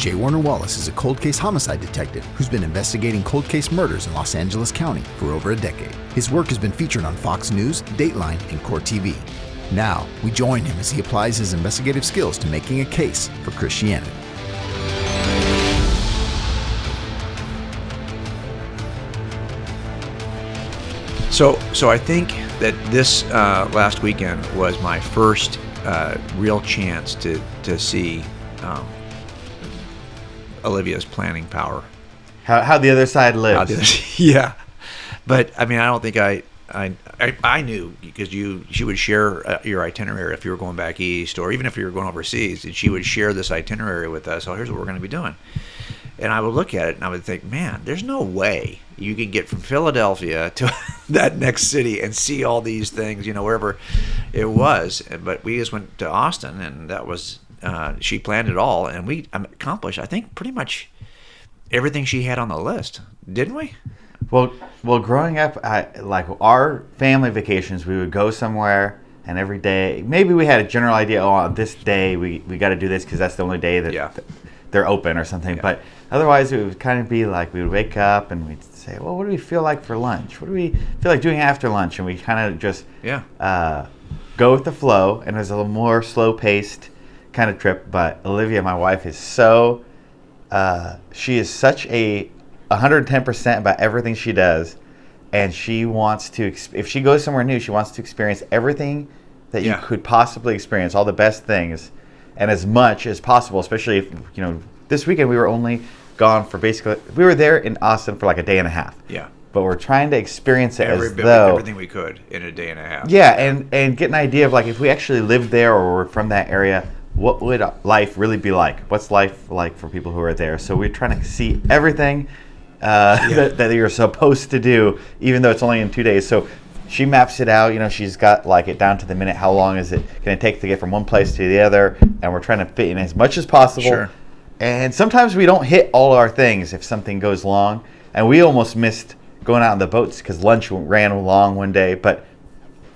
J. Warner Wallace is a cold case homicide detective who's been investigating cold case murders in Los Angeles County for over a decade. His work has been featured on Fox News, Dateline, and Court TV. Now, we join him as he applies his investigative skills to making a case for Christianity. So I think that this last weekend was my first real chance to see Olivia's planning power. How the other side lives. Yeah, but I mean, I don't think I knew, because she would share your itinerary if you were going back east, or even if you were going overseas, and she would share this itinerary with us. Oh, here's what we're going to be doing. And I would look at it and I would think, man, there's no way you can get from Philadelphia to that next city and see all these things, wherever it was. But we just went to Austin, and that was, she planned it all, and we accomplished, I think, pretty much everything she had on the list, didn't we? Well, growing up, like our family vacations, we would go somewhere, and every day, maybe we had a general idea, on this day we got to do this because that's the only day that they're open or something. Yeah. But otherwise, it would kind of be like we would wake up and we'd say, well, what do we feel like for lunch? What do we feel like doing after lunch? And we kind of just go with the flow, and it was a little more slow-paced kind of trip. But Olivia, my wife, is she is such a 110% about everything she does, and she wants to, if she goes somewhere new, she wants to experience everything that you could possibly experience, all the best things, and as much as possible. Especially if this weekend we were only gone for we were there in Austin for like a day and a half. Yeah. But we're trying to experience it everything we could in a day and a half. Yeah, and get an idea of, like, if we actually lived there or were from that area, what would life really be like? What's life like for people who are there? So we're trying to see everything that you're supposed to do, even though it's only in 2 days. So she maps it out. She's got like it down to the minute. How long is it going to take to get from one place to the other? And we're trying to fit in as much as possible. Sure. And sometimes we don't hit all our things if something goes long. And we almost missed going out on the boats because lunch ran long one day. But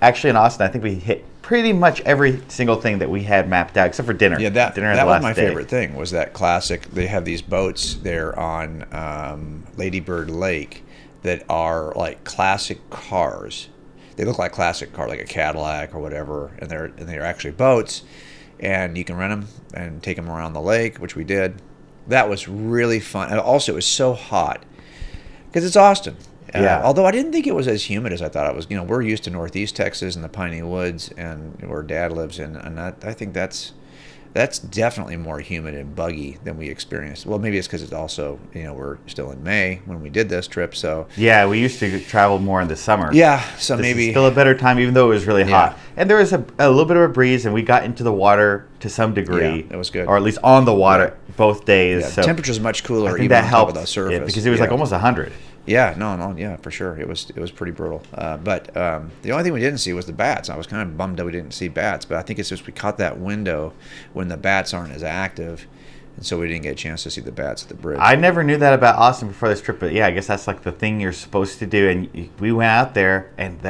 actually in Austin, I think we hit pretty much every single thing that we had mapped out, except for dinner. Yeah, that was was my favorite thing, was that classic. They have these boats there on Lady Bird Lake that are like classic cars. They look like classic cars, like a Cadillac or whatever, and they're actually boats, and you can rent them and take them around the lake, which we did. That was really fun. And also, it was so hot because it's Austin. Although I didn't think it was as humid as I thought it was. We're used to Northeast Texas and the piney woods, and where Dad lives in, and I think that's definitely more humid and buggy than we experienced. Well, maybe it's because it's also, we're still in May when we did this trip, so. Yeah, we used to travel more in the summer. Yeah, so this maybe. Is still a better time, even though it was really hot. And there was a little bit of a breeze, and we got into the water to some degree. Yeah, it was good. Or at least on the water both days. Yeah, so temperature's much cooler, I think even that on helped top of the surface. because it was like almost 100. Yeah, no, for sure. It was pretty brutal. But the only thing we didn't see was the bats. I was kind of bummed that we didn't see bats, but I think it's just we caught that window when the bats aren't as active, and so we didn't get a chance to see the bats at the bridge. I never knew that about Austin before this trip, but yeah, I guess that's like the thing you're supposed to do. And we went out there, and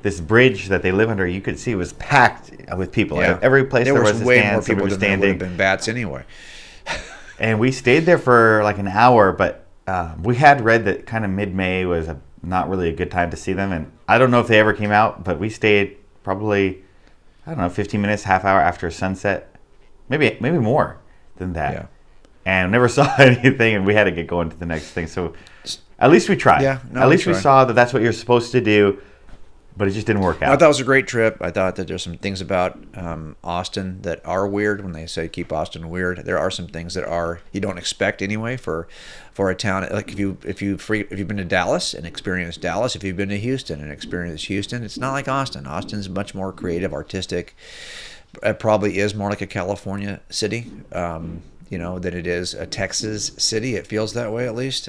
this bridge that they live under, you could see was packed with people. Yeah. Every place there was way stand, more people than there would have standing. been bats anyway. And we stayed there for like an hour, but we had read that kind of mid-May was not really a good time to see them. And I don't know if they ever came out, but we stayed probably, 15 minutes, half hour after sunset. Maybe more than that. Yeah. And never saw anything, and we had to get going to the next thing. So at least we tried. Yeah, at least we saw that that's what you're supposed to do. But it just didn't work out. I thought it was a great trip. I thought that there's some things about Austin that are weird. When they say keep Austin weird, there are some things that are you don't expect anyway for a town. Like if you've been to Dallas and experienced Dallas, if you've been to Houston and experienced Houston, it's not like Austin. Austin's much more creative, artistic. It probably is more like a California city, than it is a Texas city. It feels that way, at least.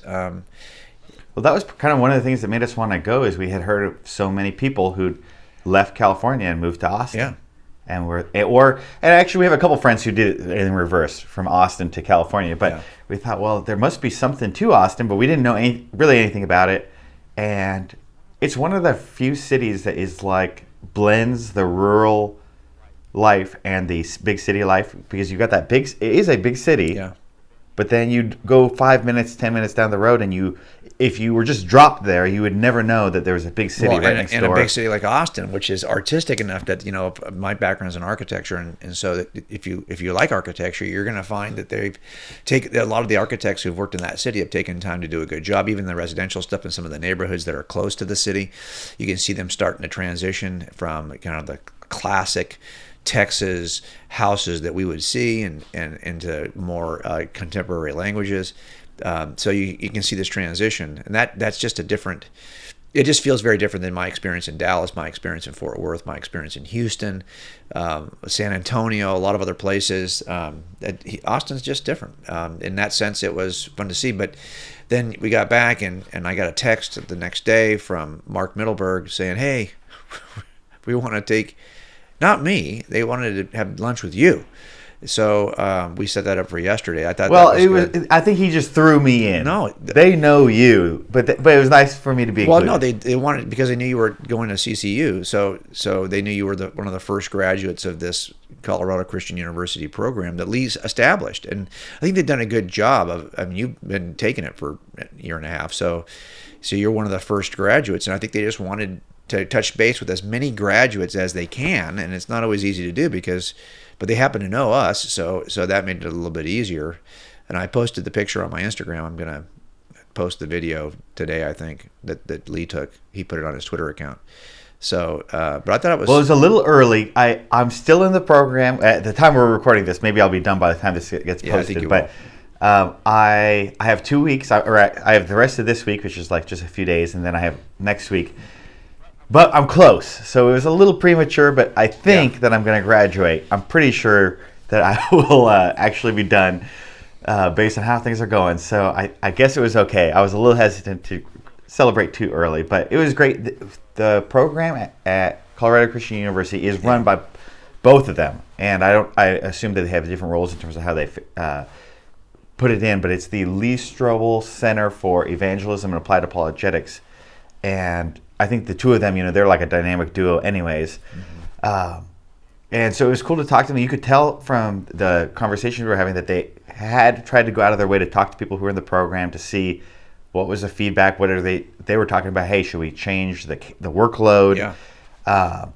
Well, that was kind of one of the things that made us want to go, is we had heard of so many people who'd left California and moved to Austin. Yeah. And actually we have a couple friends who did it in reverse, from Austin to California. But we thought, well, there must be something to Austin, but we didn't know really anything about it. And it's one of the few cities that is like blends the rural life and the big city life, because you've got that it is a big city. Yeah. but then you'd go 5 minutes, 10 minutes down the road, and if you were just dropped there, you would never know that there was a big city right next door. And a big city like Austin, which is artistic enough that, my background is in architecture, and so that if you like architecture, you're going to find that a lot of the architects who've worked in that city have taken time to do a good job. Even the residential stuff in some of the neighborhoods that are close to the city, you can see them starting to transition from kind of the classic Texas houses that we would see and into more contemporary languages. So you can see this transition, and that's just it just feels very different than my experience in Dallas, my experience in Fort Worth, my experience in Houston, San Antonio, a lot of other places. Austin's just different. In that sense, it was fun to see. But then we got back, and I got a text the next day from Mark Middleburg saying, hey, we want to take, not me, they wanted to have lunch with you. So we set that up for yesterday. I thought. Well, that was good. I think he just threw me in. No, they know you, but it was nice for me to be included. Well, no, they wanted, because they knew you were going to CCU, so they knew you were one of the first graduates of this Colorado Christian University program that Lee's established, and I think they've done a good job of. I mean, you've been taking it for a year and a half, so you're one of the first graduates, and I think they just wanted to touch base with as many graduates as they can, and it's not always easy to do but they happen to know us, so that made it a little bit easier. And I posted the picture on my Instagram. I'm going to post the video today, I think, that Lee took. He put it on his Twitter account. So, but I thought it was... Well, it was a little early. I'm still in the program. At the time we're recording this, maybe I'll be done by the time this gets posted. I think you will. I have 2 weeks. I have the rest of this week, which is like just a few days, and then I have next week. But I'm close, so it was a little premature, but I think that I'm going to graduate. I'm pretty sure that I will actually be done based on how things are going. So I guess it was okay. I was a little hesitant to celebrate too early, but it was great. The program at Colorado Christian University is run by both of them, and I assume that they have different roles in terms of how they put it in, but it's the Lee Strobel Center for Evangelism and Applied Apologetics, and I think the two of them, they're like a dynamic duo anyways. Mm-hmm. And so it was cool to talk to them. You could tell from the conversation we were having that they had tried to go out of their way to talk to people who were in the program to see what was the feedback, what are they were talking about, hey, should we change the workload? Yeah.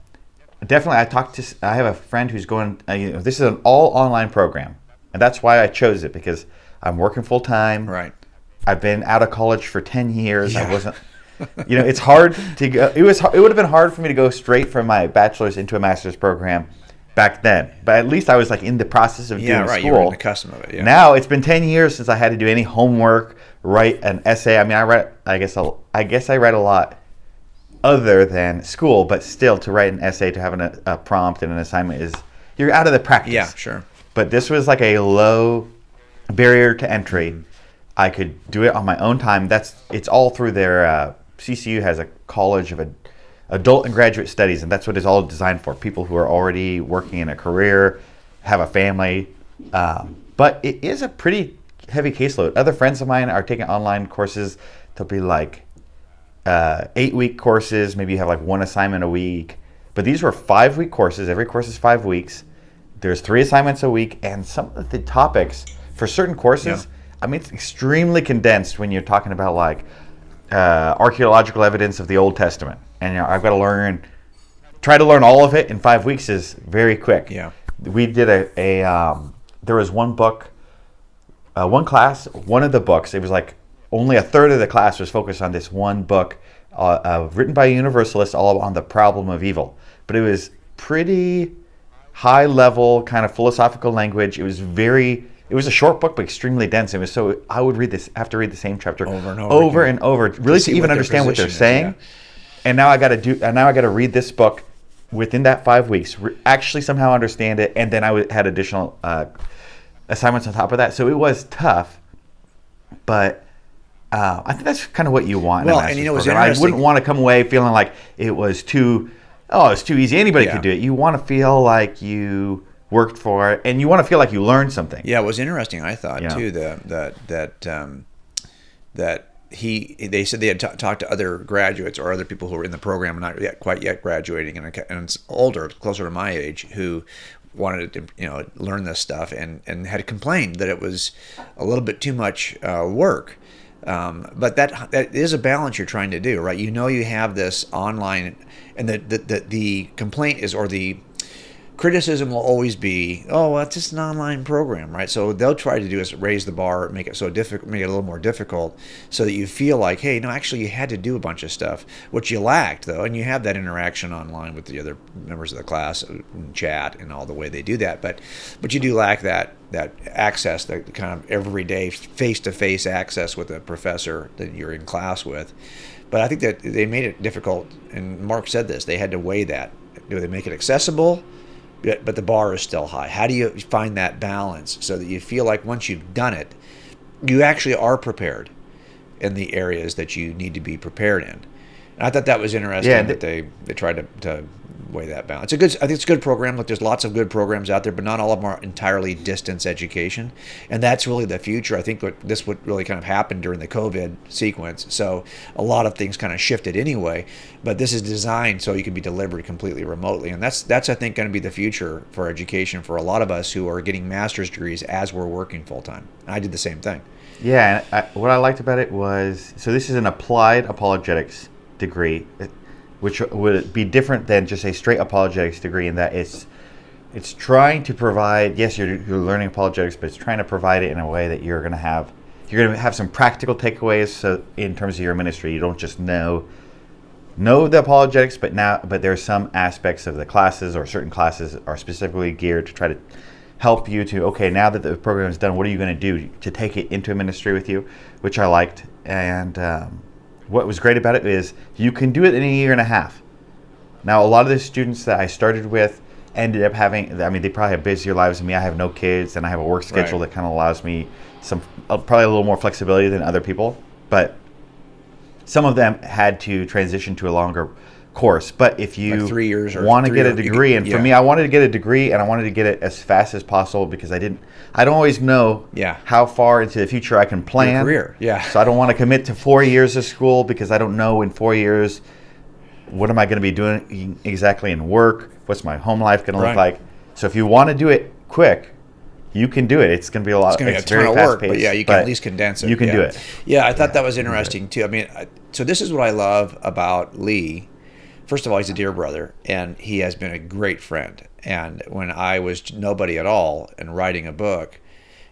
Definitely, I have a friend who's going, this is an all online program. And that's why I chose it, because I'm working full time. Right. I've been out of college for 10 years. Yeah. I wasn't... it's hard to go. It would have been hard for me to go straight from my bachelor's into a master's program back then. But at least I was like in the process of doing school. You were in the custom of it. Yeah. Now it's been 10 years since I had to do any homework, write an essay. I mean, I guess I write a lot other than school, but still to write an essay, to have a prompt and an assignment you're out of the practice. Yeah, sure. But this was like a low barrier to entry. I could do it on my own time. It's all through their. CCU has a college of adult and graduate studies, and that's what it's all designed for. People who are already working in a career, have a family. But it is a pretty heavy caseload. Other friends of mine are taking online courses. They'll be like 8-week courses. Maybe you have like one assignment a week. But these were 5-week courses. Every course is 5 weeks. There's 3 assignments a week. And some of the topics for certain courses, I mean, it's extremely condensed when you're talking about like archaeological evidence of the Old Testament, and I've got to try to learn all of it in 5 weeks is very quick. Yeah, we did there was one book, one class, one of the books. It was like only a third of the class was focused on this one book, written by a Universalist, all on the problem of evil. But it was pretty high level, kind of philosophical language. It was a short book, but extremely dense. It was so I would have to read the same chapter over and over, really to even understand what they're saying. Yeah. And now I got to read this book within that 5 weeks, actually somehow understand it, and then I had additional assignments on top of that. So it was tough, but I think that's kind of what you want. Well, in a and it was program. interesting. I wouldn't want to come away feeling like it was too easy. Anybody could do it. You want to feel like you worked for it, and you want to feel like you learned something. Yeah, it was interesting. I thought too that they said they had talked to other graduates or other people who were in the program, not quite yet graduating, and it's older, closer to my age, who wanted to learn this stuff and had complained that it was a little bit too much work. But that is a balance you're trying to do, right? You have this online, and the complaint is, or the criticism will always be, oh, well, it's just an online program, right? So they'll try to do is raise the bar, make it so difficult, make it a little more difficult, so that you feel like, hey, no, actually you had to do a bunch of stuff, which you lacked though, and you have that interaction online with the other members of the class, and chat, and all the way they do that, but you do lack that access, that kind of everyday face-to-face access with a professor that you're in class with. But I think that they made it difficult, and Mark said this, they had to weigh that. Do they make it accessible? But the bar is still high. How do you find that balance so that you feel like once you've done it, you actually are prepared in the areas that you need to be prepared in? And I thought that was interesting that they tried to weigh that balance. I think it's a good program. Look, there's lots of good programs out there, but not all of them are entirely distance education, and that's really the future. I think what really kind of happened during the COVID sequence. So a lot of things kind of shifted anyway, but this is designed so you can be delivered completely remotely, and that's I think going to be the future for education for a lot of us who are getting master's degrees as we're working full time. I did the same thing. Yeah, and what I liked about it was, so this is an applied apologetics degree, which would be different than just a straight apologetics degree in that it's trying to provide, yes, you're learning apologetics, but it's trying to provide it in a way that you're going to have some practical takeaways. So in terms of your ministry, you don't just know the apologetics, but there are some aspects of the classes, or certain classes are specifically geared to try to help you to, okay, now that the program is done, what are you going to do to take it into a ministry with you, which I liked. And what was great about it is you can do it in a year and a half. Now, a lot of the students that I started with ended up having, they probably have busier lives than me. I have no kids, and I have a work schedule that kind of allows me probably a little more flexibility than other people. But some of them had to transition to a longer course. But if you like 3 years want to get a degree, and for me, I wanted to get a degree, and I wanted to get it as fast as possible because I don't always know how far into the future I can plan. Your career, So I don't want to commit to 4 years of school because I don't know in 4 years what am I going to be doing exactly in work. What's my home life going to look like? So if you want to do it quick, you can do it. It's going to be a lot. It's going to be a ton of work, but you can at least condense it. You can do it. Yeah, I thought that was interesting too. So this is what I love about Lee. First of all, he's a dear brother, and he has been a great friend. And when I was nobody at all and writing a book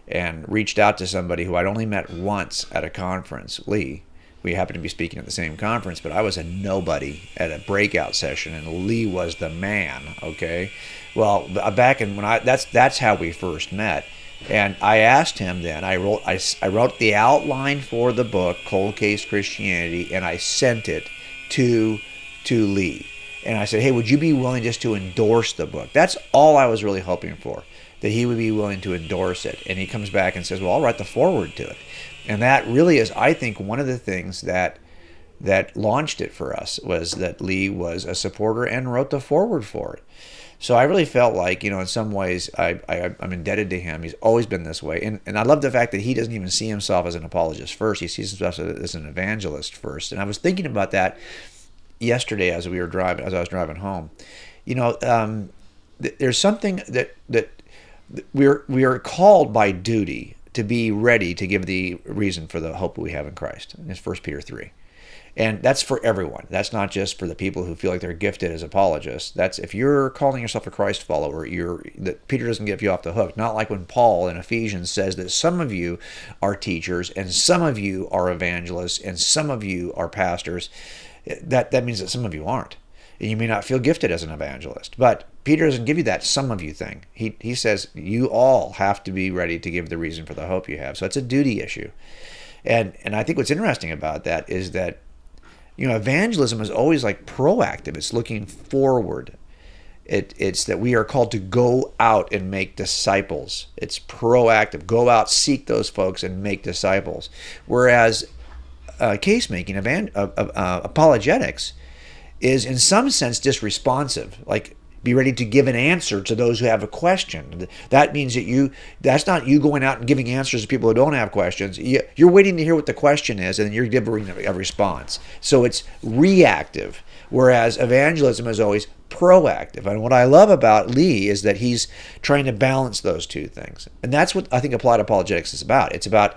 and reached out to somebody who I'd only met once at a conference, Lee, we happened to be speaking at the same conference, but I was a nobody at a breakout session, and Lee was the man, okay? Well, back in that's how we first met. And I asked him then, I wrote the outline for the book, Cold-Case Christianity, and I sent it to Lee. And I said, hey, would you be willing just to endorse the book? That's all I was really hoping for, that he would be willing to endorse it. And he comes back and says, well, I'll write the foreword to it. And that really is, I think, one of the things that launched it for us, was that Lee was a supporter and wrote the foreword for it. So I really felt like, in some ways, I'm indebted to him. He's always been this way. And I love the fact that he doesn't even see himself as an apologist first. He sees himself as an evangelist first. And I was thinking about that yesterday as I was driving home. There's something that we are called by duty to be ready to give the reason for the hope we have in Christ. And it's 1 Peter 3. And that's for everyone. That's not just for the people who feel like they're gifted as apologists. That's if you're calling yourself a Christ follower, that Peter doesn't get you off the hook. Not like when Paul in Ephesians says that some of you are teachers, and some of you are evangelists, and some of you are pastors. That means that some of you aren't. And you may not feel gifted as an evangelist. But Peter doesn't give you that some of you thing. He says you all have to be ready to give the reason for the hope you have. So it's a duty issue. And I think what's interesting about that is that evangelism is always like proactive. It's looking forward. It's that we are called to go out and make disciples. It's proactive. Go out, seek those folks, and make disciples. Whereas case making, apologetics, is in some sense disresponsive. Like, be ready to give an answer to those who have a question. That means that's not you going out and giving answers to people who don't have questions. You're waiting to hear what the question is, and then you're giving a response. So it's reactive, whereas evangelism is always proactive. And what I love about Lee is that he's trying to balance those two things. And that's what I think applied apologetics is about. It's about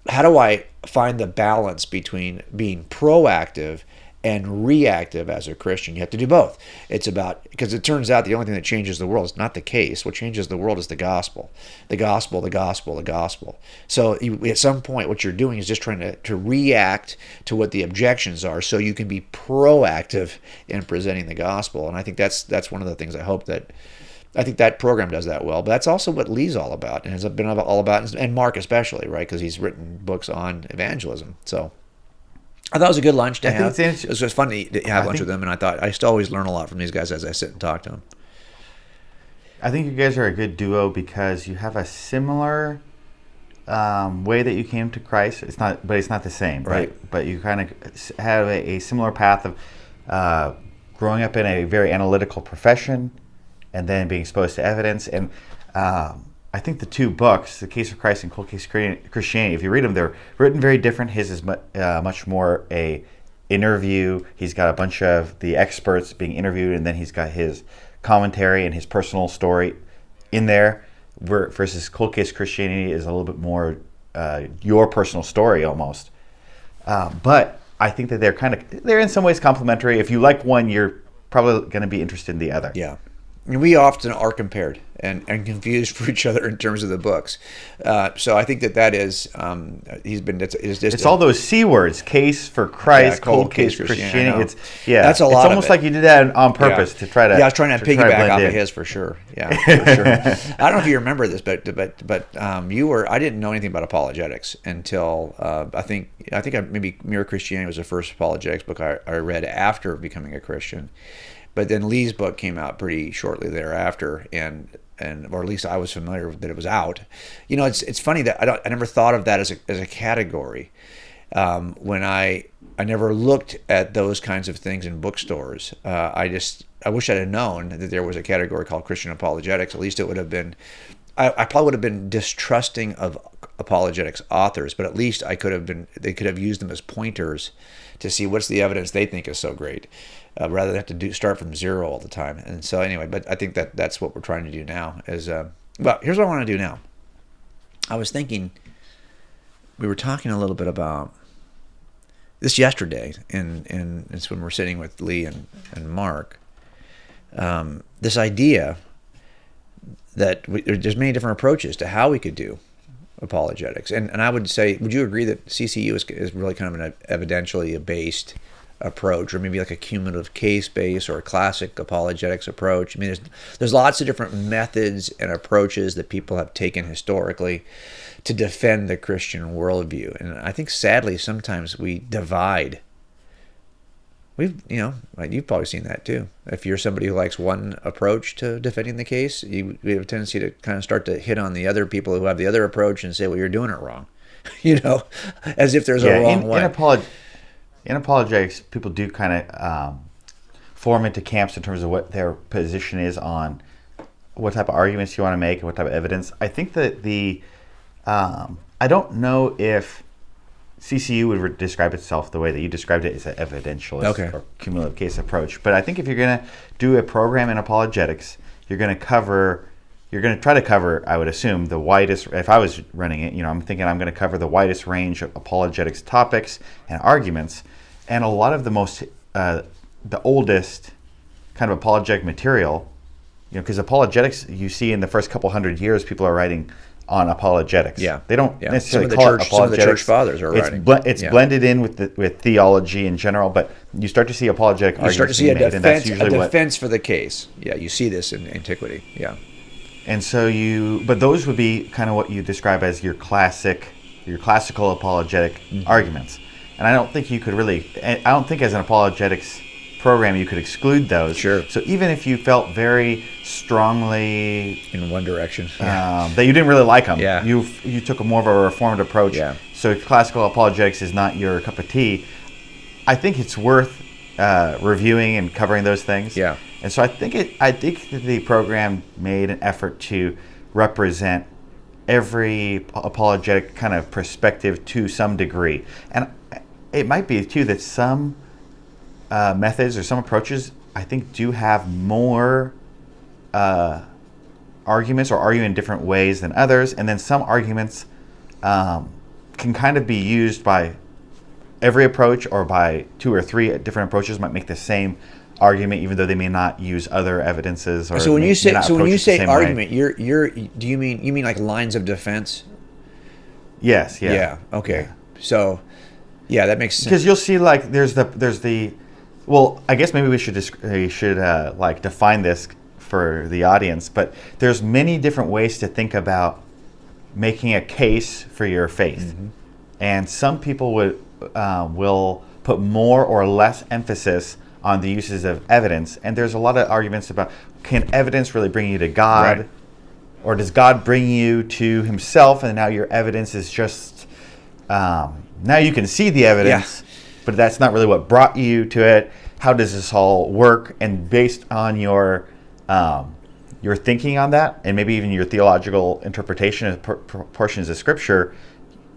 how do I find the balance between being proactive and reactive as a Christian. You have to do both. It's about, because it turns out the only thing that changes the world is not the case. What changes the world is the gospel. The gospel, the gospel, the gospel. So at some point, what you're doing is just trying to react to what the objections are so you can be proactive in presenting the gospel. And I think that's one of the things I think that program does that well. But that's also what Lee's all about, and has been all about, and Mark especially, right? Because he's written books on evangelism. So I thought it was a good lunch to have. It was just fun to have lunch with them, and I thought I still always learn a lot from these guys as I sit and talk to them. I think you guys are a good duo because you have a similar way that you came to Christ. It's not the same, right? But you kind of have a similar path of growing up in a very analytical profession, and then being exposed to evidence. And I think the two books, The Case of Christ and Cold-Case Christianity, if you read them, they're written very different. His is much more a interview. He's got a bunch of the experts being interviewed, and then he's got his commentary and his personal story in there, versus Cold-Case Christianity is a little bit more your personal story almost. But I think that they're in some ways complementary. If you like one, you're probably going to be interested in the other. Yeah. And we often are compared and confused for each other in terms of the books. So I think that is, it's all those C words, case for Christ, Cold-Case Christianity. That's a lot. It's almost like you did that on purpose to try to. Yeah, I was trying to piggyback off of his for sure. Yeah, for sure. I don't know if you remember this, but you were. I didn't know anything about apologetics until I think maybe Mere Christianity was the first apologetics book I read after becoming a Christian. But then Lee's book came out pretty shortly thereafter, or at least I was familiar with that it was out. You know, it's funny that I never thought of that as a category. When I never looked at those kinds of things in bookstores. I wish I'd have known that there was a category called Christian Apologetics. At least it would have been. I probably would have been distrusting of apologetics authors, but at least they could have used them as pointers to see what's the evidence they think is so great, rather than have to start from zero all the time. And so anyway, but I think that's what we're trying to do now. Here's what I want to do now. I was thinking, we were talking a little bit about this yesterday, and it's when we're sitting with Lee and Mark. This idea that there's many different approaches to how we could do apologetics, and I would say, would you agree that CCU is really kind of an evidentially based approach, or maybe like a cumulative case base or a classic apologetics approach? I mean, there's lots of different methods and approaches that people have taken historically to defend the Christian worldview, and I think sadly sometimes we divide. You've probably seen that too. If you're somebody who likes one approach to defending the case, we have a tendency to kind of start to hit on the other people who have the other approach and say, well, you're doing it wrong. As if there's a wrong way. In apologetics, people do kind of form into camps in terms of what their position is on what type of arguments you want to make and what type of evidence. I think that I don't know if CCU would describe itself the way that you described it as an evidentialist or cumulative case approach. But I think if you're going to do a program in apologetics, you're going to try to cover, I would assume, the widest, if I was running it, I'm thinking I'm going to cover the widest range of apologetics topics and arguments, and a lot of the oldest kind of apologetic material, because apologetics, you see in the first couple hundred years, people are writing on apologetics. Yeah. They don't necessarily call it apologetics. Some of the church fathers are writing. It's blended in with theology in general, but you start to see apologetic arguments. You start to see a defense for the case. Yeah, you see this in antiquity. Yeah. And so but those would be kind of what you describe as your classical apologetic arguments. And I don't think as an apologetics program you could exclude those. Sure. So even if you felt very strongly in one direction, that you didn't really like them, yeah, you took a more of a reformed approach. Yeah. So classical apologetics is not your cup of tea. I think it's worth reviewing and covering those things. Yeah. And so I think that the program made an effort to represent every apologetic kind of perspective to some degree. And it might be too that some methods or some approaches I think, do have more arguments or argue in different ways than others. And then some arguments can kind of be used by every approach, or by two or three different approaches might make the same argument, even though they may not use other evidences. Or so when you say argument, way. do you mean like lines of defense? Yes. Yeah. Yeah. Okay. Yeah. So, yeah, that makes sense. Because you'll see, like, there's the. Well, I guess maybe we should like define this for the audience. But there's many different ways to think about making a case for your faith, and some people will put more or less emphasis on the uses of evidence. And there's a lot of arguments about, can evidence really bring you to God? Right. Or does God bring you to himself, and now your evidence is just, now you can see the evidence, but that's not really what brought you to it. How does this all work? And based on your thinking on that, and maybe even your theological interpretation of portions of Scripture,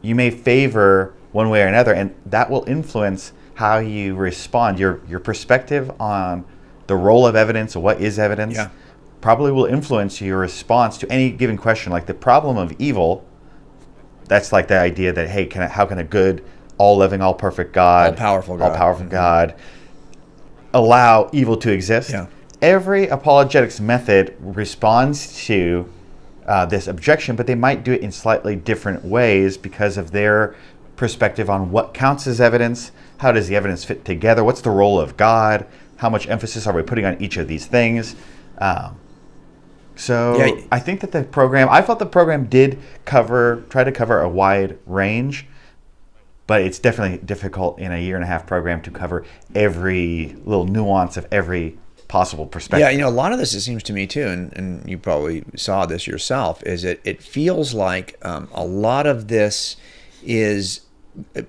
you may favor one way or another, and that will influence how you respond. Your perspective on the role of evidence, or what is evidence, probably will influence your response to any given question. Like the problem of evil, that's like the idea that, hey, how can a good, all-living, all-perfect God, all-powerful God allow evil to exist? Yeah. Every apologetics method responds to this objection, but they might do it in slightly different ways because of their perspective on what counts as evidence, how does the evidence fit together, what's the role of God, how much emphasis are we putting on each of these things. I think that I felt the program did try to cover a wide range, but it's definitely difficult in a 1.5-year program to cover every little nuance of every possible perspective. Yeah, a lot of this, it seems to me too, and you probably saw this yourself, is it feels like a lot of this is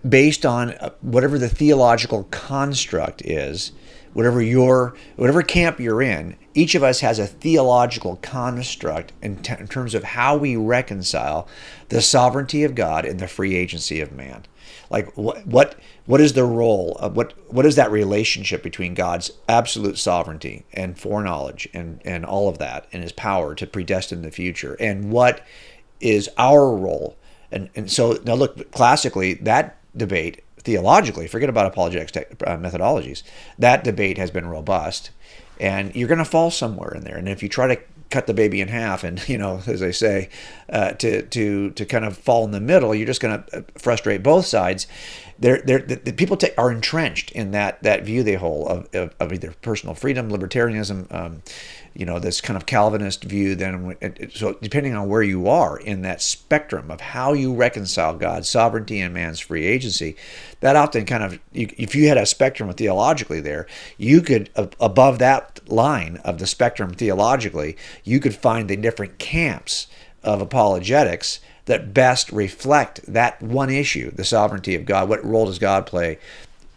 based on whatever the theological construct is, whatever camp you're in. Each of us has a theological construct in terms of how we reconcile the sovereignty of God and the free agency of man. Like what is the role of what is that relationship between God's absolute sovereignty and foreknowledge and all of that, and his power to predestine the future, and what is our role? And so now look, classically, that debate, theologically, forget about apologetics methodologies, that debate has been robust, and you're going to fall somewhere in there. And if you try to cut the baby in half, and as they say, to kind of fall in the middle, you're just going to frustrate both sides. The people are entrenched in that view they hold of either personal freedom, libertarianism, this kind of Calvinist view. So depending on where you are in that spectrum of how you reconcile God's sovereignty and man's free agency, that often kind of, if you had a spectrum theologically there, you could, above that line of the spectrum theologically, you could find the different camps of apologetics that best reflect that one issue, the sovereignty of God. What role does God play,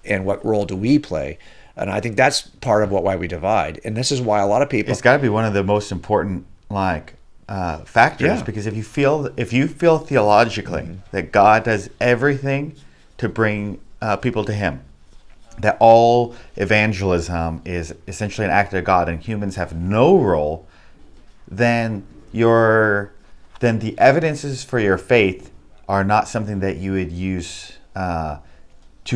and what role do we play? And I think that's part of why we divide. And this is why a lot of people... It's got to be one of the most important factors, because if you feel theologically that God does everything to bring people to him, that all evangelism is essentially an act of God and humans have no role, then the evidences for your faith are not something that you would use to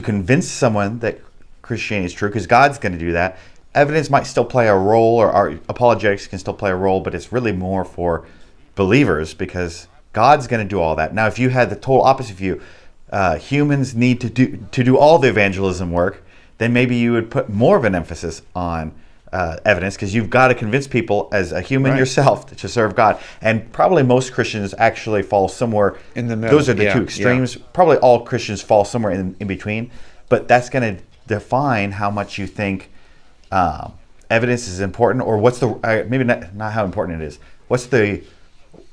convince someone that Christianity is true, because God's going to do that. Evidence might still play a role, or our apologetics can still play a role, but it's really more for believers, because God's going to do all that. Now, if you had the total opposite view, humans need to do all the evangelism work, then maybe you would put more of an emphasis on evidence, because you've got to convince people as a human yourself to serve God. And probably most Christians actually fall somewhere in the middle. Those are the two extremes. Probably all Christians fall somewhere in between, but that's going to define how much you think evidence is important, or what's the maybe not how important it is. What's the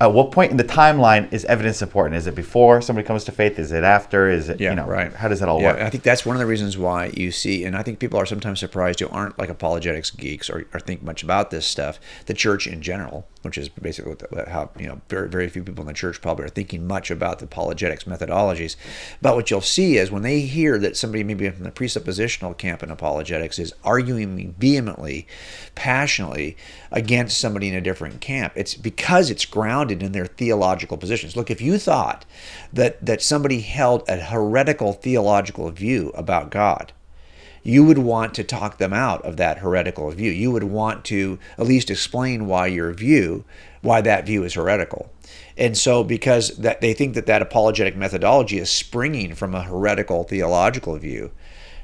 at what point in the timeline is evidence important? Is it before somebody comes to faith? Is it after? Is it How does that all work? I think that's one of the reasons why you see, and I think people are sometimes surprised who aren't like apologetics geeks or think much about this stuff. The church in general, which is basically how very, very few people in the church probably are thinking much about the apologetics methodologies. But what you'll see is when they hear that somebody maybe from the presuppositional camp in apologetics is arguing vehemently, passionately against somebody in a different camp, it's because it's grounded in their theological positions. Look, if you thought that somebody held a heretical theological view about God, you would want to talk them out of that heretical view. You would want to at least explain why that view is heretical. And so because they think that apologetic methodology is springing from a heretical theological view,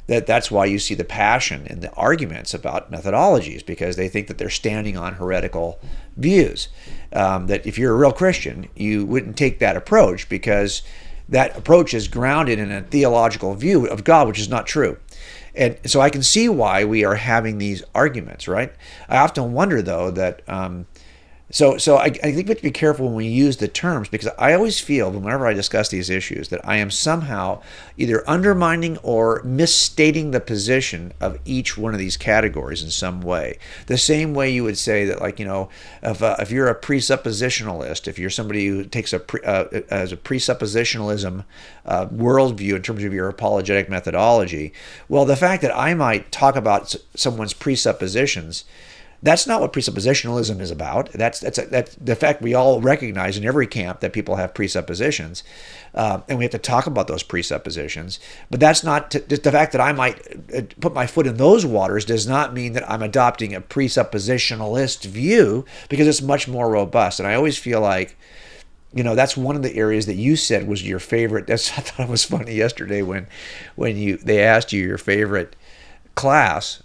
that's why you see the passion in the arguments about methodologies, because they think that they're standing on heretical views. That if you're a real Christian, you wouldn't take that approach, because that approach is grounded in a theological view of God, which is not true. And so I can see why we are having these arguments, right? I often wonder, though, that so I think we have to be careful when we use the terms, because I always feel whenever I discuss these issues that I am somehow either undermining or misstating the position of each one of these categories in some way. The same way you would say that, like, if you're a presuppositionalist, if you're somebody who takes as a presuppositionalism worldview in terms of your apologetic methodology, well, the fact that I might talk about someone's presuppositions, that's not what presuppositionalism is about. That's the fact we all recognize in every camp that people have presuppositions, and we have to talk about those presuppositions. But that's not just the fact that I might put my foot in those waters does not mean that I'm adopting a presuppositionalist view, because it's much more robust. And I always feel like, that's one of the areas that you said was your favorite. I thought it was funny yesterday when they asked you your favorite class.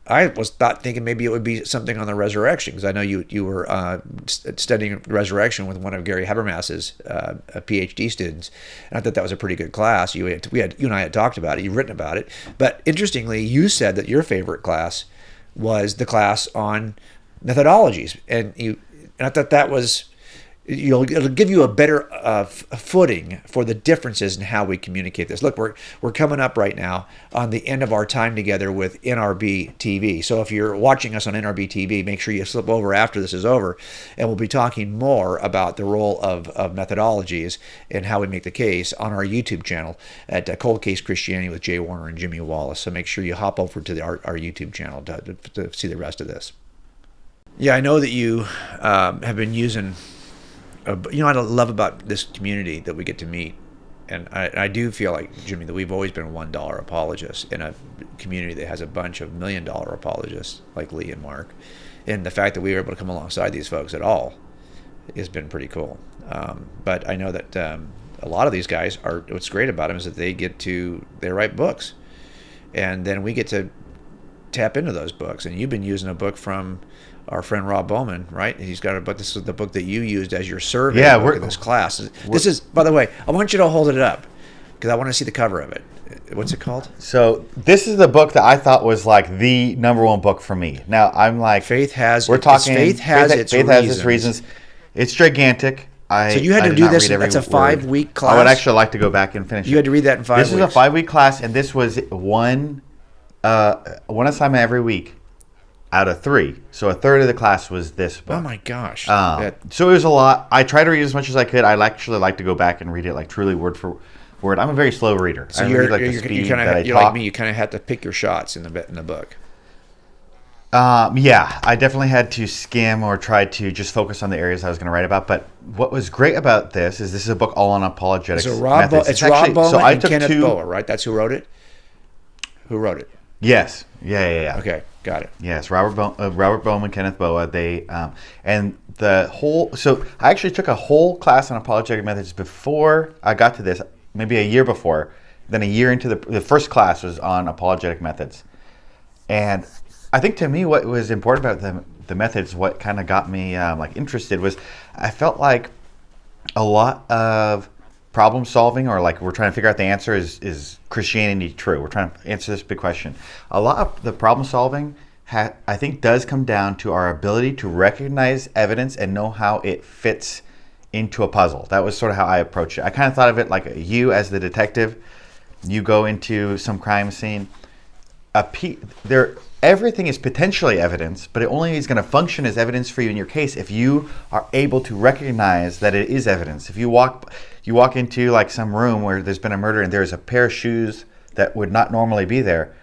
I was thinking maybe it would be something on the resurrection, because I know you were studying resurrection with one of Gary Habermas's PhD students, and I thought that was a pretty good class. You and I had talked about it. You've written about it, but interestingly, you said that your favorite class was the class on methodologies, and I thought that was. It'll give you a better footing for the differences in how we communicate this. Look, we're coming up right now on the end of our time together with NRBtv. So if you're watching us on NRBtv, make sure you slip over after this is over, and we'll be talking more about the role of methodologies and how we make the case on our YouTube channel at Cold-Case Christianity with Jay Warner and Jimmy Wallace. So make sure you hop over to our YouTube channel to see the rest of this. Yeah, I know that you have been using... what I love about this community that we get to meet, and I do feel like, Jimmy, that we've always been $1 apologists in a community that has a bunch of $1 million apologists like Lee and Mark, and the fact that we were able to come alongside these folks at all has been pretty cool. But I know that a lot of these guys what's great about them is that they write books, and then we get to tap into those books. And you've been using a book from our friend Rob Bowman, right? He's got a book. This is the book that you used as your survey book in this class. This is, by the way, I want you to hold it up because I want to see the cover of it. What's it called? So this is the book that I thought was like the number one book for me. Now I'm like, Faith has its reasons. It's gigantic. So you had to do this. That's a 5-week class. I would actually like to go back and finish. You had to read that in 5 weeks. This is a 5-week class, and this was one assignment every week out of 3. So a third of the class was this book. Oh my gosh! So it was a lot. I tried to read as much as I could. I actually like to go back and read it like truly word for word. I'm a very slow reader. So you're like me. You kind of had to pick your shots in the book. Yeah, I definitely had to skim or try to just focus on the areas I was going to write about. But what was great about this is a book all on apologetics. So Rob Bowman and Kenneth Boa, right? That's who wrote it? Who wrote it? Yes. Yeah. Okay, got it. Yes, Robert Bowman, Kenneth Boa. They and the whole. So I actually took a whole class on apologetic methods before I got to this. Maybe a year before. Then a year into the first class was on apologetic methods, and I think to me what was important about the methods, what kind of got me interested, was I felt like a lot of problem solving, or like we're trying to figure out the answer, is Christianity true? We're trying to answer this big question. A lot of the problem solving I think does come down to our ability to recognize evidence and know how it fits into a puzzle. That was sort of how I approached it. I kind of thought of it like you as the detective. You go into some crime scene. everything is potentially evidence, but it only is going to function as evidence for you in your case if you are able to recognize that it is evidence. If you walk into like some room where there's been a murder and there's a pair of shoes that would not normally be there,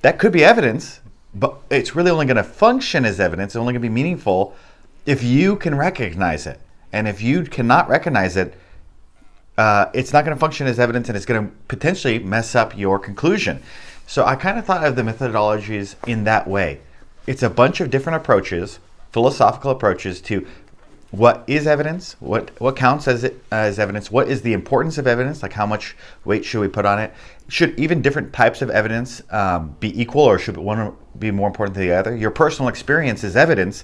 that could be evidence, but it's really only going to function as evidence. It's only going to be meaningful if you can recognize it. And if you cannot recognize it, it's not going to function as evidence, and it's going to potentially mess up your conclusion. So I kind of thought of the methodologies in that way. It's a bunch of different approaches, philosophical approaches to what is evidence, what counts as evidence, what is the importance of evidence, like how much weight should we put on it. Should even different types of evidence be equal, or should one be more important than the other? Your personal experience is evidence.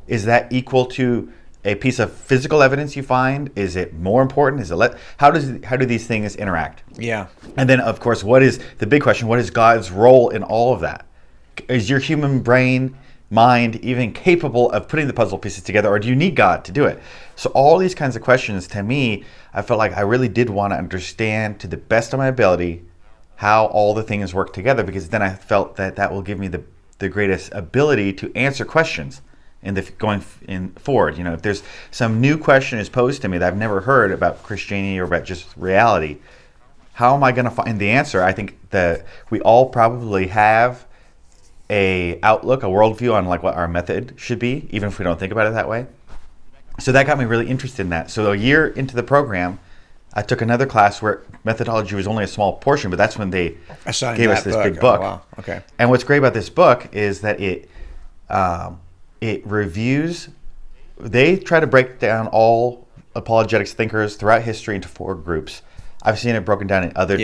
Is that equal to a piece of physical evidence you find? Is it more important? How do these things interact? Yeah. And then, of course, what is the big question? What is God's role in all of that? Is your human mind even capable of putting the puzzle pieces together, or do you need God to do it? So all these kinds of questions, to me, I felt like I really did want to understand to the best of my ability how all the things work together, because then I felt that will give me the greatest ability to answer questions going forward. If there's some new question is posed to me that I've never heard about Christianity or about just reality, how am I going to find the answer? I think that we all probably have a outlook, a worldview on like what our method should be, even if we don't think about it that way. So that got me really interested in that. So a year into the program, I took another class where methodology was only a small portion, but that's when they gave us this big book. Oh, wow. Okay. And what's great about this book is that it reviews, they try to break down all apologetics thinkers throughout history into 4 groups. I've seen it broken down in other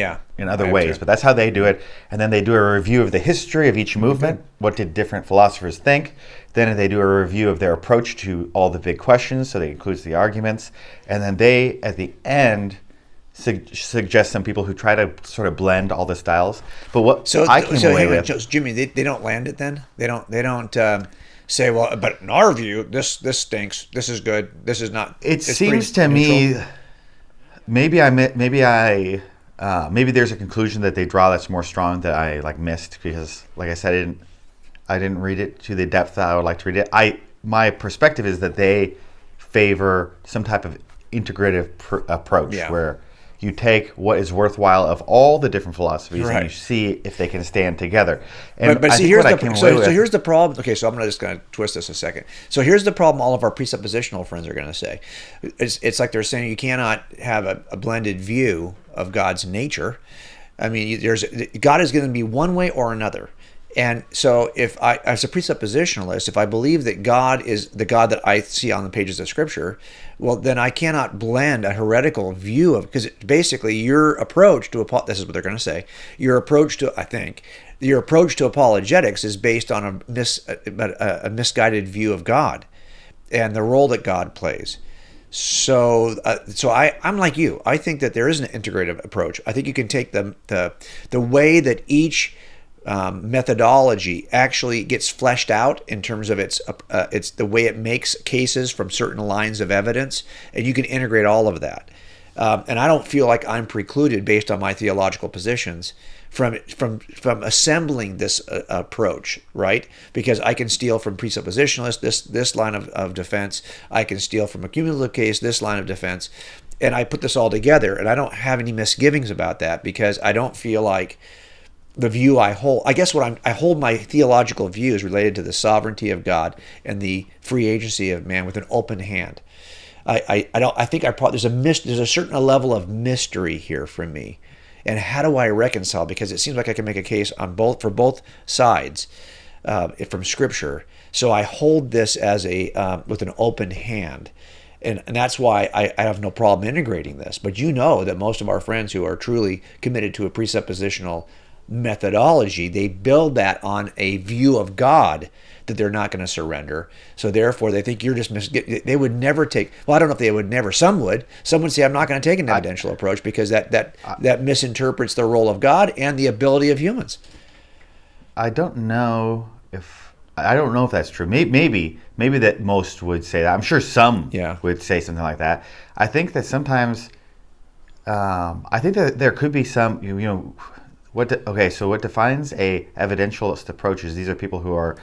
ways, but that's how they do it. And then they do a review of the history of each movement. What did different philosophers think? Then they do a review of their approach to all the big questions, so that includes the arguments. And then they, at the end, suggest some people who try to sort of blend all the styles. But what I came away with, Jimmy, they don't land it then. They don't say, well, but in our view, this stinks. This is good. This is not. It seems to me. Maybe there's a conclusion that they draw that's more strong that I missed, because, like I said, I didn't read it to the depth that I would like to read it. My perspective is that they favor some type of integrative approach, where you take what is worthwhile of all the different philosophies, and you see if they can stand together. And but see, here's the problem. Okay, so I'm just going to twist this a second. So here's the problem all of our presuppositional friends are going to say. It's like they're saying you cannot have a blended view of God's nature. I mean, God is going to be one way or another. And so if I, as a presuppositionalist, if I believe that God is the God that I see on the pages of Scripture, well, then I cannot blend a heretical view of, because basically your approach to, this is what they're going to say, your approach to apologetics is based on a misguided view of God and the role that God plays. So I'm like you. I think that there is an integrative approach. I think you can take the way that each methodology actually gets fleshed out in terms of it's the way it makes cases from certain lines of evidence, and you can integrate all of that. And I don't feel like I'm precluded based on my theological positions from assembling this approach, right? Because I can steal from presuppositionalist this line of defense. I can steal from a cumulative case this line of defense, and I put this all together, and I don't have any misgivings about that, because I don't feel like the view I hold, I guess I hold my theological views related to the sovereignty of God and the free agency of man with an open hand. I think there's a certain level of mystery here for me, and how do I reconcile? Because it seems like I can make a case for both sides from Scripture. So I hold this as with an open hand. And that's why I have no problem integrating this. But you know that most of our friends who are truly committed to a presuppositional methodology, they build that on a view of God that they're not going to surrender. So therefore, they think you're just they would never take. Well, I don't know if they would never. Some would say, I'm not going to take an evidential approach, because that misinterprets the role of God and the ability of humans. I don't know if that's true. Maybe that most would say that. I'm sure some would say something like that. I think that sometimes, I think that there could be some, So what defines a evidentialist approach is these are people who are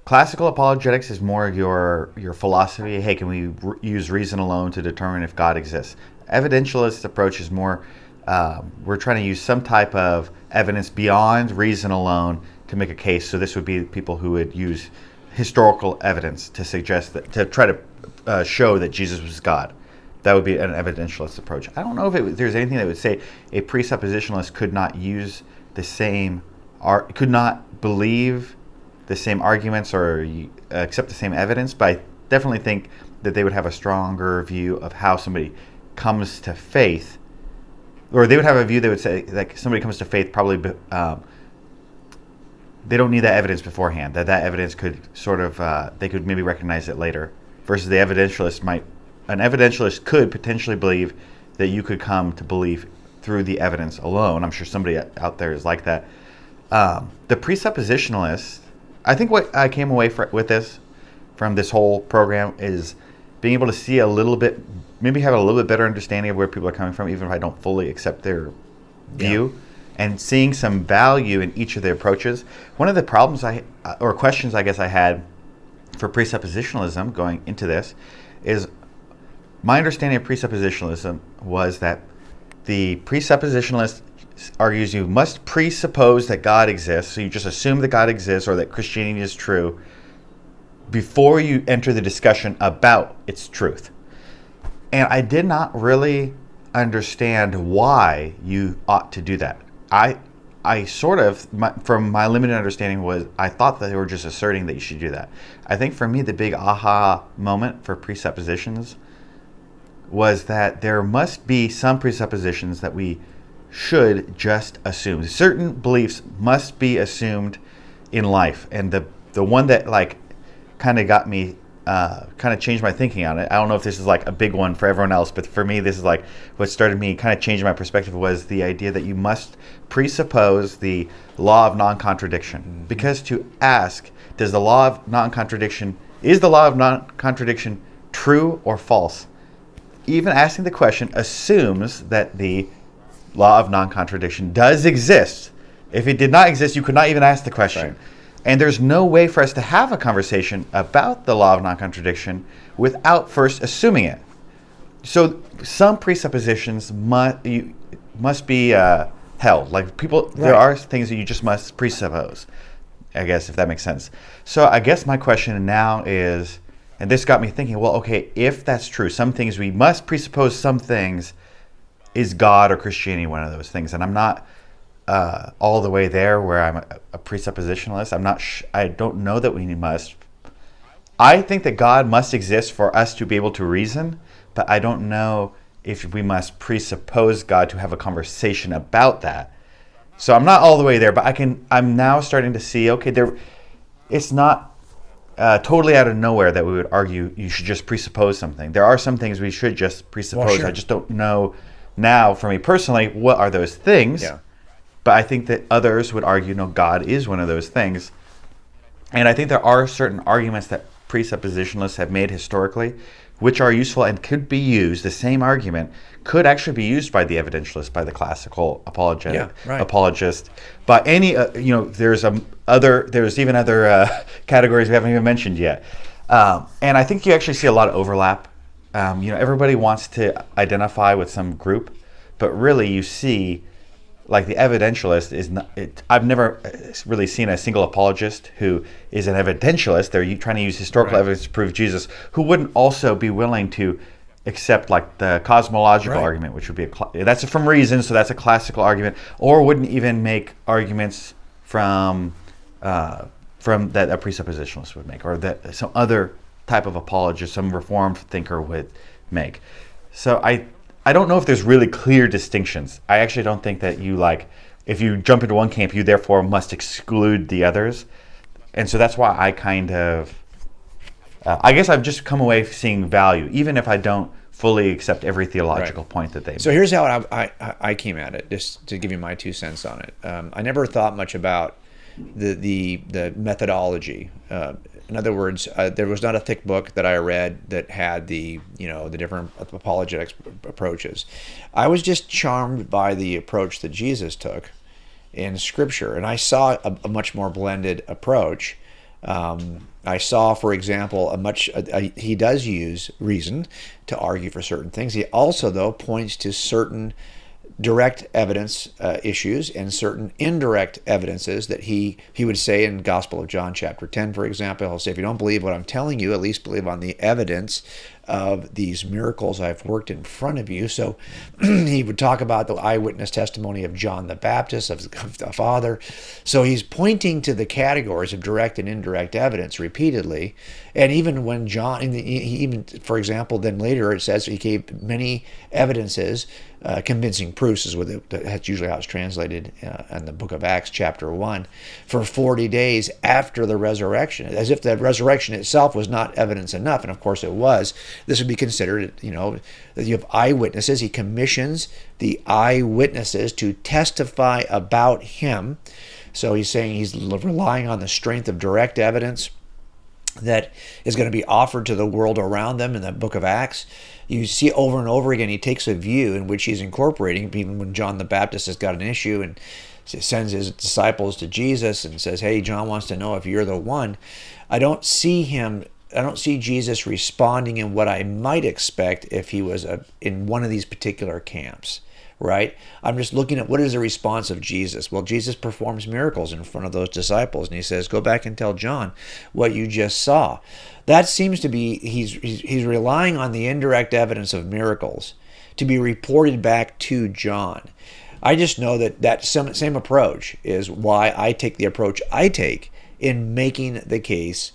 classical apologetics is more your philosophy. Hey, can we use reason alone to determine if God exists? Evidentialist approach is more we're trying to use some type of evidence beyond reason alone to make a case. So this would be people who would use historical evidence to suggest that, to try to show that Jesus was God. That would be an evidentialist approach. I don't know if there's anything that would say a presuppositionalist could not use the same, could not believe the same arguments or accept the same evidence, but I definitely think that they would have a stronger view of how somebody comes to faith, or they would have a view that would say, like, somebody comes to faith probably, they don't need that evidence beforehand, that evidence could sort of, they could maybe recognize it later, versus the evidentialist an evidentialist could potentially believe that you could come to believe through the evidence alone. I'm sure somebody out there is like that. The presuppositionalist, I think what I came away with this, from this whole program, is being able to see a little bit, maybe have a little bit better understanding of where people are coming from, even if I don't fully accept their view, and seeing some value in each of their approaches. One of the problems or questions I guess I had for presuppositionalism going into this is, my understanding of presuppositionalism was that the presuppositionalist argues you must presuppose that God exists, so you just assume that God exists or that Christianity is true before you enter the discussion about its truth. And I did not really understand why you ought to do that. I sort of, from my limited understanding, was I thought that they were just asserting that you should do that. I think for me the big aha moment for presuppositions was that there must be some presuppositions that we should just assume. Certain beliefs must be assumed in life, and the one that like kind of got me kind of changed my thinking on it. I don't know if this is like a big one for everyone else, but for me this is like what started me kind of changing my perspective, was the idea that you must presuppose the law of non-contradiction. Mm-hmm. Because to ask, is the law of non-contradiction true or false? Even asking the question assumes that the law of non-contradiction does exist. If it did not exist, you could not even ask the question. Right. And there's no way for us to have a conversation about the law of non-contradiction without first assuming it. So some presuppositions must be held. Like people, right. There are things that you just must presuppose, I guess, if that makes sense. So I guess my question now is, and this got me thinking, well, okay, if that's true, some things we must presuppose, some things, is God or Christianity one of those things? And I'm not all the way there where I'm a presuppositionalist. I don't know that we must. I think that God must exist for us to be able to reason, but I don't know if we must presuppose God to have a conversation about that. So I'm not all the way there, but I'm now starting to see, okay, it's not totally out of nowhere that we would argue you should just presuppose something. There are some things we should just presuppose. Well, sure. I just don't know now, for me personally, what are those things? Yeah. But I think that others would argue, no, God is one of those things. And I think there are certain arguments that presuppositionalists have made historically, which are useful and could be used. The same argument could actually be used by the evidentialist, by the classical apologist, by any. There's even other categories we haven't even mentioned yet. And I think you actually see a lot of overlap. Everybody wants to identify with some group, but really you see, like, the evidentialist is not. I've never really seen a single apologist who is an evidentialist. They're trying to use historical evidence to prove Jesus, who wouldn't also be willing to accept, like, the cosmological argument, which would be that's from reason, so that's a classical argument, or wouldn't even make arguments from that a presuppositionalist would make, or that some other type of apologist, some reformed thinker would make. So I don't know if there's really clear distinctions. I actually don't think that if you jump into one camp, you therefore must exclude the others. And so that's why I kind of, I guess I've just come away seeing value, even if I don't fully accept every theological point that they make. So here's how I came at it, just to give you my 2 cents on it. I never thought much about the methodology. In other words, there was not a thick book that I read that had the different apologetics approaches. I was just charmed by the approach that Jesus took in Scripture, and I saw a much more blended approach. I saw, for example, he does use reason to argue for certain things. He also, though, points to certain direct evidence issues and certain indirect evidences that he would say in Gospel of John chapter 10, for example. He'll say, if you don't believe what I'm telling you, at least believe on the evidence of these miracles I've worked in front of you. So he would talk about the eyewitness testimony of John the Baptist, of the Father. So he's pointing to the categories of direct and indirect evidence repeatedly. And even when John, even for example, then later it says he gave many evidences, convincing proofs is that's usually how it's translated in the book of Acts chapter 1, for 40 days after the resurrection, as if the resurrection itself was not evidence enough. And of course it was. This would be considered, you have eyewitnesses. He commissions the eyewitnesses to testify about him. So he's saying he's relying on the strength of direct evidence that is going to be offered to the world around them in the book of Acts. You see over and over again, he takes a view in which he's incorporating, even when John the Baptist has got an issue and sends his disciples to Jesus and says, hey, John wants to know if you're the one. I don't see Jesus responding in what I might expect if he was in one of these particular camps, right? I'm just looking at what is the response of Jesus. Well, Jesus performs miracles in front of those disciples, and he says, go back and tell John what you just saw. That seems to be, he's relying on the indirect evidence of miracles to be reported back to John. I just know that same approach is why I take the approach I take in making the case.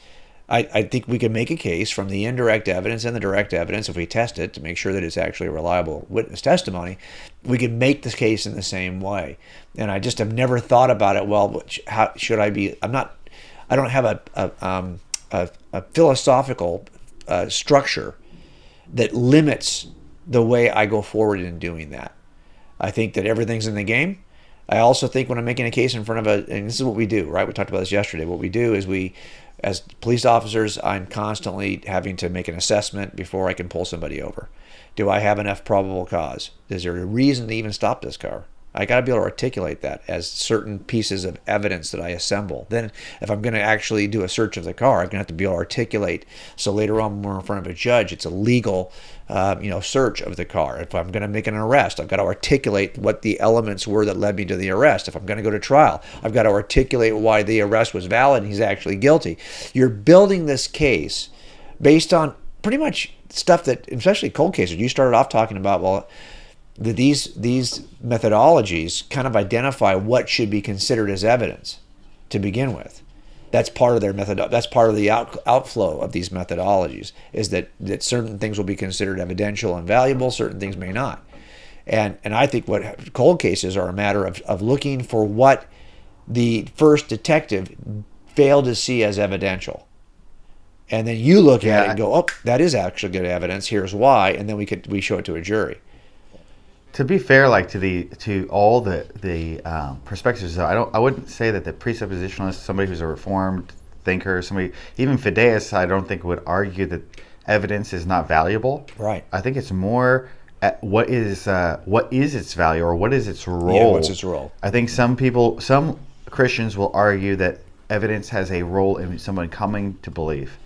I think we can make a case from the indirect evidence and the direct evidence, if we test it to make sure that it's actually a reliable witness testimony. We can make the case in the same way. And I just have never thought about it. Well, how should I be? I don't have a philosophical structure that limits the way I go forward in doing that. I think that everything's in the game. I also think when I'm making a case in front of and this is what we do, right? We talked about this yesterday. What we do is as police officers, I'm constantly having to make an assessment before I can pull somebody over. Do I have enough probable cause? Is there a reason to even stop this car? I got to be able to articulate that as certain pieces of evidence that I assemble. Then if I'm going to actually do a search of the car, I'm going to have to be able to articulate. So later on, when we're in front of a judge, it's a legal search of the car. If I'm going to make an arrest, I've got to articulate what the elements were that led me to the arrest. If I'm going to go to trial, I've got to articulate why the arrest was valid and he's actually guilty. You're building this case based on pretty much stuff that, especially cold cases, you started off talking about, well, these methodologies kind of identify what should be considered as evidence to begin with. That's part of their method. That's part of the outflow of these methodologies, is that certain things will be considered evidential and valuable, certain things may not. And I think what cold cases are a matter of looking for what the first detective failed to see as evidential. And then you look at it and go, oh, that is actually good evidence. Here's why. And then we show it to a jury. To be fair, to all the perspectives, I wouldn't say that the presuppositionalist, somebody who's a reformed thinker, somebody even fideists, I don't think would argue that evidence is not valuable. Right. I think it's more what is its value, or what is its role. Yeah, what's its role? I think some Christians will argue that evidence has a role in someone coming to believe.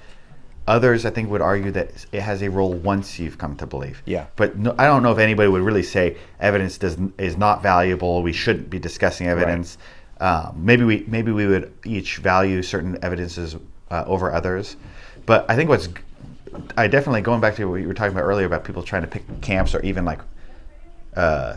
Others, I think, would argue that it has a role once you've come to believe. Yeah. But no, I don't know if anybody would really say evidence is not valuable. We shouldn't be discussing evidence. Right. Maybe we would each value certain evidences over others. But I think I definitely, going back to what you were talking about earlier about people trying to pick camps or even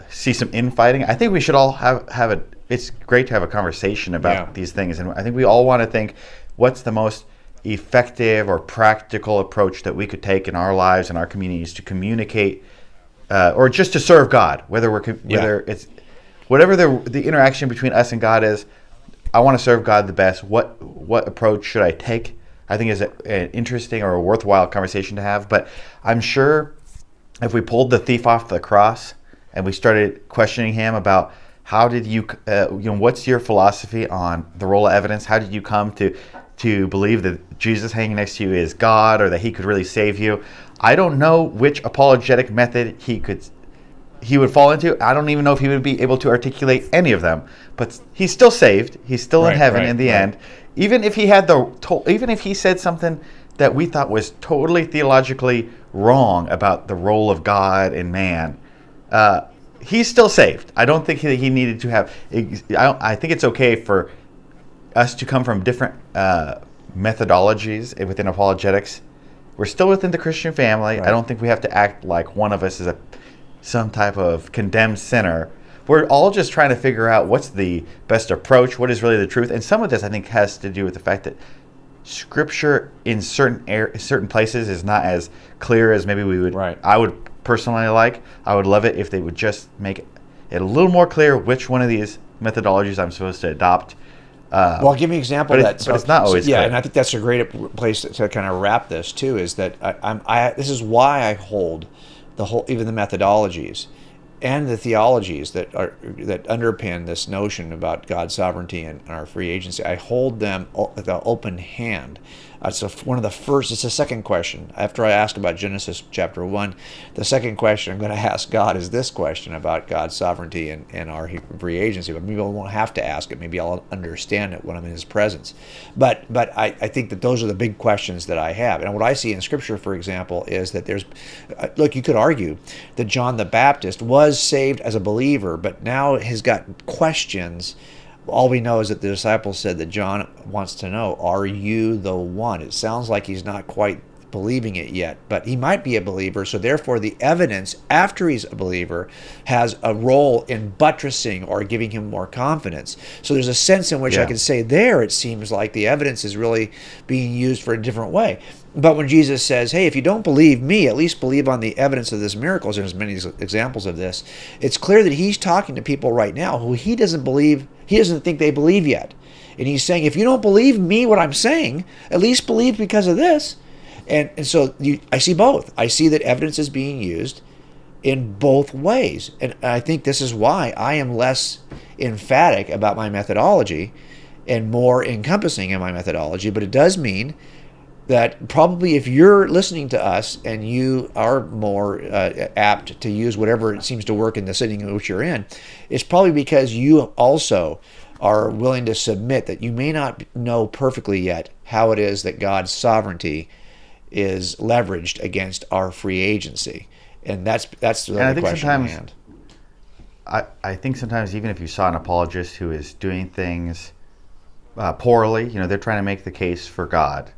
see some infighting. I think we should all have a. It's great to have a conversation about these things, and I think we all want to think, what's the most effective or practical approach that we could take in our lives and our communities to communicate or just to serve God, whether it's whatever the interaction between us and God is. I want to serve God the best. What approach should I take? I think is an interesting or a worthwhile conversation to have. But I'm sure if we pulled the thief off the cross and we started questioning him about how did you, what's your philosophy on the role of evidence? How did you come to believe that Jesus hanging next to you is God, or that he could really save you? I don't know which apologetic method he would fall into. I don't even know if he would be able to articulate any of them. But he's still saved. He's still in heaven in the end. Even if he even if he said something that we thought was totally theologically wrong about the role of God and man, he's still saved. I don't think he needed to have. I think it's okay for us to come from different methodologies within apologetics. We're still within the Christian family. Right. I don't think we have to act like one of us is some type of condemned sinner. We're all just trying to figure out what's the best approach, what is really the truth. And some of this, I think, has to do with the fact that Scripture in certain places is not as clear as maybe we would. Right. I would personally like. I would love it if they would just make it a little more clear which one of these methodologies I'm supposed to adopt. Well, give me an example of that. But it's not always clear. And I think that's a great place to kind of wrap this too. Is that this is why I hold even the methodologies and the theologies that underpin this notion about God's sovereignty and our free agency. I hold them with an open hand. It's one of the first. It's the second question after I ask about Genesis chapter 1. The second question I'm going to ask God is this question about God's sovereignty and our free agency. But maybe I won't have to ask it. Maybe I'll understand it when I'm in His presence. But I think that those are the big questions that I have. And what I see in Scripture, for example, is that look, you could argue that John the Baptist was saved as a believer, but now has got questions. All we know is that the disciples said that John wants to know, are you the one? It sounds like he's not quite believing it yet, but he might be a believer. So therefore, the evidence after he's a believer has a role in buttressing or giving him more confidence. So there's a sense in which I can say there, it seems like the evidence is really being used for a different way. But when Jesus says, hey, if you don't believe me, at least believe on the evidence of this miracles, there's many examples of this, it's clear that he's talking to people right now who he doesn't think they believe yet. And he's saying, if you don't believe me, what I'm saying, at least believe because of this. And so I see both. I see that evidence is being used in both ways. And I think this is why I am less emphatic about my methodology and more encompassing in my methodology. But it does mean that probably if you're listening to us and you are more apt to use whatever it seems to work in the setting in which you're in, it's probably because you also are willing to submit that you may not know perfectly yet how it is that God's sovereignty is leveraged against our free agency. And that's the question at hand. I think sometimes even if you saw an apologist who is doing things poorly, they're trying to make the case for God,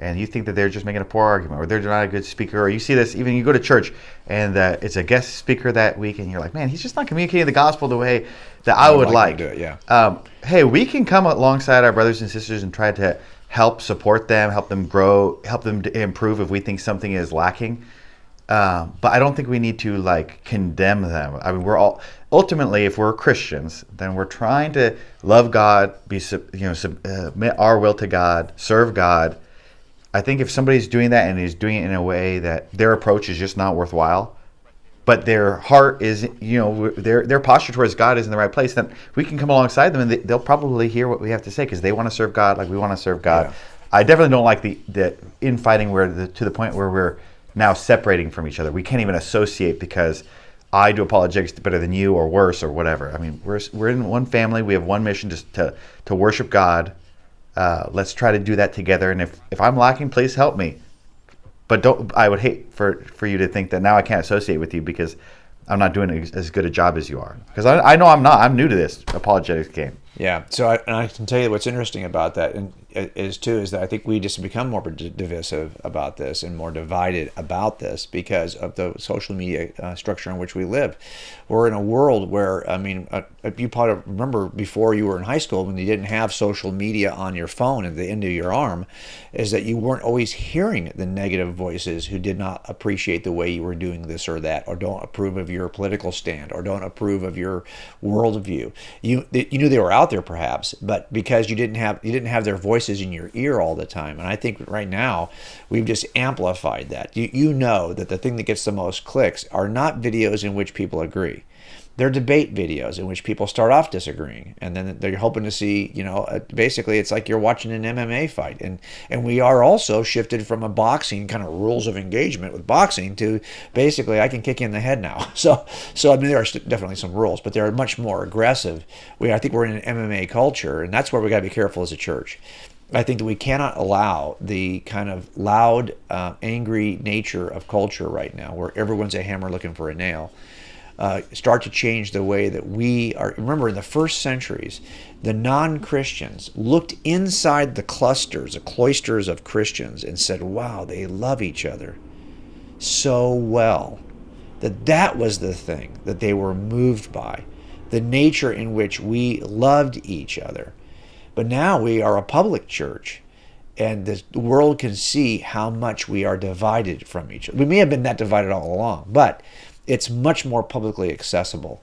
and you think that they're just making a poor argument, or they're not a good speaker, or you see this, even you go to church and it's a guest speaker that week, and you're like, man, he's just not communicating the gospel the way that I would like. To do it, yeah. Hey, we can come alongside our brothers and sisters and try to help support them, help them grow, help them to improve if we think something is lacking. But I don't think we need to condemn them. I mean, we're all ultimately, if we're Christians, then we're trying to love God, submit our will to God, serve God. I think if somebody's doing that and is doing it in a way that their approach is just not worthwhile, but their heart is, their posture towards God is in the right place, then we can come alongside them and they'll probably hear what we have to say because they want to serve God like we want to serve God. Yeah. I definitely don't like the infighting to the point where we're now separating from each other. We can't even associate because I do apologetics better than you or worse or whatever. I mean, we're in one family. We have one mission to worship God. Let's try to do that together. And if I'm lacking, please help me. But I would hate for you to think that now I can't associate with you because I'm not doing as good a job as you are. Because I know I'm not. I'm new to this apologetics game. Yeah. So I can tell you what's interesting about that is that I think we just become more divisive about this and more divided about this because of the social media structure in which we live. We're in a world where, you probably remember before you were in high school when you didn't have social media on your phone at the end of your arm, is that you weren't always hearing the negative voices who did not appreciate the way you were doing this or that, or don't approve of your political stand, or don't approve of your worldview. You knew they were out there perhaps, but because you didn't have their voices in your ear all the time. And I think right now we've just amplified that. You know that the thing that gets the most clicks are not videos in which people agree. They're debate videos in which people start off disagreeing, and then they're hoping to see, basically it's like you're watching an MMA fight. And we are also shifted from a boxing kind of rules of engagement with boxing to basically I can kick you in the head now. So I mean, there are definitely some rules, but they're much more aggressive. I think we're in an MMA culture, and that's where we got to be careful as a church. I think that we cannot allow the kind of loud, angry nature of culture right now, where everyone's a hammer looking for a nail, start to change the way that we are. Remember, in the first centuries, the non-Christians looked inside the cloisters of Christians and said, wow, they love each other so well. That was the thing that they were moved by, the nature in which we loved each other. But now we are a public church, and the world can see how much we are divided from each other. We may have been that divided all along, but it's much more publicly accessible.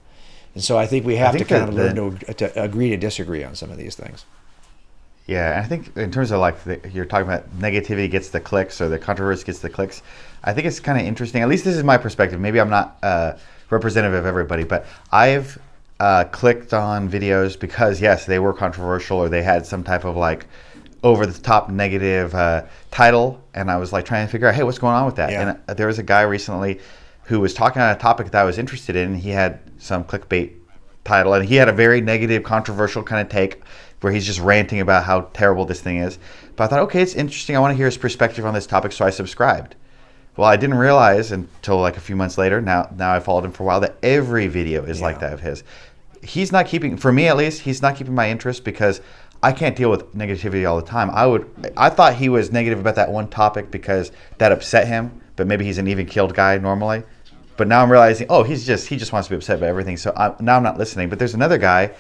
And so I think we have to kind of learn to agree to disagree on some of these things. Yeah, I think in terms of you're talking about negativity gets the clicks or the controversy gets the clicks, I think it's kind of interesting. At least this is my perspective. Maybe I'm not representative of everybody, but I've clicked on videos because, yes, they were controversial or they had some type of over-the-top negative title, and I was trying to figure out, hey, what's going on with that? Yeah. And there was a guy recently who was talking on a topic that I was interested in. He had some clickbait title, and he had a very negative, controversial kind of take where he's just ranting about how terrible this thing is. But I thought, okay, it's interesting. I want to hear his perspective on this topic, so I subscribed. Well, I didn't realize until a few months later, now I followed him for a while, that every video is like that of his. He's not keeping, for me at least, he's not keeping my interest because I can't deal with negativity all the time. I thought he was negative about that one topic because that upset him, but maybe he's an even-keeled guy normally. But now I'm realizing, he just wants to be upset about everything. So now I'm not listening. But there's another guy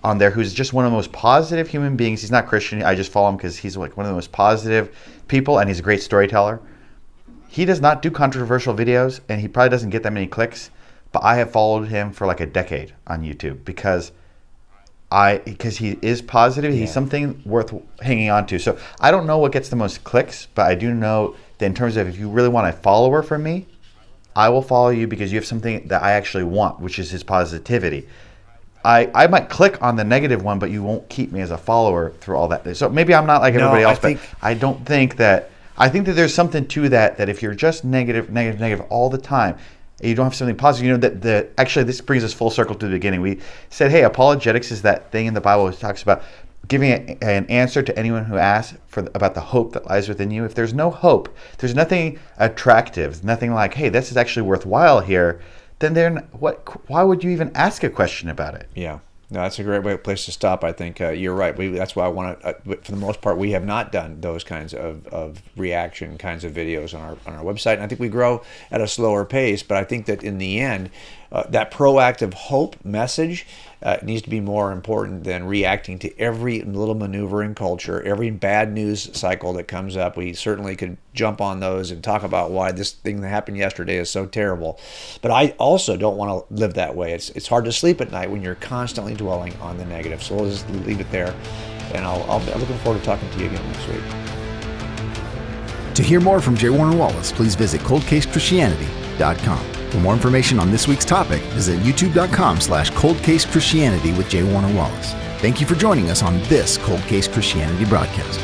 on there who's just one of the most positive human beings. He's not Christian. I just follow him because he's one of the most positive people, and he's a great storyteller. He does not do controversial videos, and he probably doesn't get that many clicks. But I have followed him for a decade on YouTube because he is positive. He's something worth hanging on to. So I don't know what gets the most clicks, but I do know that in terms of if you really want a follower from me, I will follow you because you have something that I actually want, which is his positivity. I might click on the negative one, but you won't keep me as a follower through all that. So maybe I'm not like everybody else, but I don't think that. I think that there's something to that if you're just negative all the time, and you don't have something positive, actually this brings us full circle to the beginning. We said, hey, apologetics is that thing in the Bible that talks about giving an answer to anyone who asks about the hope that lies within you. If there's no hope, there's nothing attractive, nothing like, hey, this is actually worthwhile here, then why would you even ask a question about it? Yeah. No, that's a great place to stop. I think you're right. That's why I want to. For the most part, we have not done those kinds of reaction kinds of videos on our website. And I think we grow at a slower pace. But I think that in the end, that proactive hope message needs to be more important than reacting to every little maneuver in culture, every bad news cycle that comes up. We certainly could jump on those and talk about why this thing that happened yesterday is so terrible. But I also don't want to live that way. It's hard to sleep at night when you're constantly dwelling on the negative. So we'll just leave it there. And I'm looking forward to talking to you again next week. To hear more from J. Warner Wallace, please visit coldcasechristianity.com. For more information on this week's topic, visit youtube.com/coldcasechristianity with J. Warner Wallace. Thank you for joining us on this Cold Case Christianity broadcast.